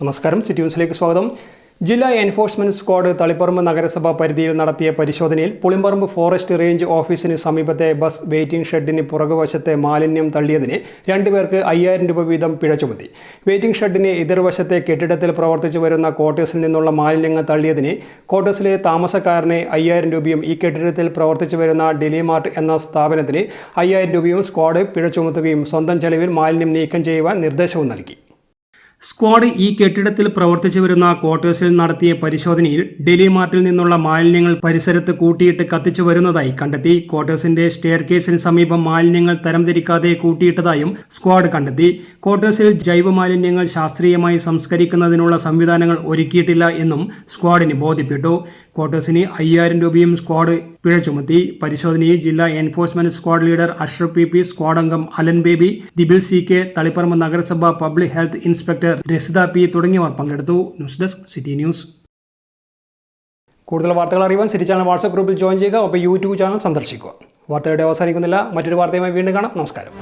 നമസ്കാരം, സിറ്റി ന്യൂസിലേക്ക് സ്വാഗതം. ജില്ലാ എൻഫോഴ്സ്മെന്റ് സ്ക്വാഡ് തളിപ്പറമ്പ് നഗരസഭാ പരിധിയിൽ നടത്തിയ പരിശോധനയിൽ പുളിമ്പറമ്പ് ഫോറസ്റ്റ് റേഞ്ച് ഓഫീസിന് സമീപത്തെ ബസ് വെയിറ്റിംഗ് ഷെഡിന് പുറകുവശത്തെ മാലിന്യം തള്ളിയതിന് 2 പേർക്ക് 5000 രൂപ വീതം പിഴ ചുമത്തി. വെയിറ്റിംഗ് ഷെഡിന് എതിർവശത്തെ കെട്ടിടത്തിൽ പ്രവർത്തിച്ചു വരുന്ന ക്വാർട്ടേഴ്സിൽ നിന്നുള്ള മാലിന്യങ്ങൾ തള്ളിയതിന് ക്വാർട്ടേഴ്സിലെ താമസക്കാരന് 5000 രൂപയും ഈ കെട്ടിടത്തിൽ പ്രവർത്തിച്ചു വരുന്ന ഡെലിമാർട്ട് എന്ന സ്ഥാപനത്തിന് 5000 രൂപയും സ്ക്വാഡ് പിഴ ചുമത്തുകയും സ്വന്തം ചെലവിൽ മാലിന്യം നീക്കം ചെയ്യുവാൻ നിർദ്ദേശവും നൽകി. സ്ക്വാഡ് ഈ കെട്ടിടത്തിൽ പ്രവർത്തിച്ചു വരുന്ന ക്വാർട്ടേഴ്സിൽ നടത്തിയ പരിശോധനയിൽ ഡെലിമാർട്ടിൽ നിന്നുള്ള മാലിന്യങ്ങൾ പരിസരത്ത് കൂട്ടിയിട്ട് കത്തിച്ചു വരുന്നതായി കണ്ടെത്തി. ക്വാർട്ടേഴ്സിന്റെ സ്റ്റെയർ കേസിന് സമീപം മാലിന്യങ്ങൾ തരംതിരിക്കാതെ കൂട്ടിയിട്ടതായും സ്ക്വാഡ് കണ്ടെത്തി. ക്വാർട്ടേഴ്സിൽ ജൈവ മാലിന്യങ്ങൾ ശാസ്ത്രീയമായി സംസ്കരിക്കുന്നതിനുള്ള സംവിധാനങ്ങൾ ഒരുക്കിയിട്ടില്ല എന്നും സ്ക്വാഡിന് ബോധ്യപ്പെട്ടു. ക്വാർട്ടേഴ്സിന് 5000 രൂപയും സ്ക്വാഡ് പിഴ ചുമത്തി. പരിശോധനയിൽ ജില്ലാ enforcement squad leader Ashraf PP, squad അംഗം അലൻ ബേബി, ദിബിൽ CK, തളിപ്പറമ്പ് നഗരസഭ public health inspector Rasitha P തുടങ്ങിയവർ പങ്കെടുത്തു. News desk, city news. കൂടുതൽ വാർത്തകൾ അറിയുവാൻ സിറ്റി ചാനൽ വാട്സ്ആപ്പ് ഗ്രൂപ്പിൽ ജോയിൻ ചെയ്യുക. ഒപ്പം YouTube ചാനൽ സന്ദർശിക്കുക. വാർത്തയുടെ അവസാനിക്കുന്നില്ല. മറ്റൊരു വാർത്തയുമായി വീണ്ടും കാണാം. നമസ്കാരം.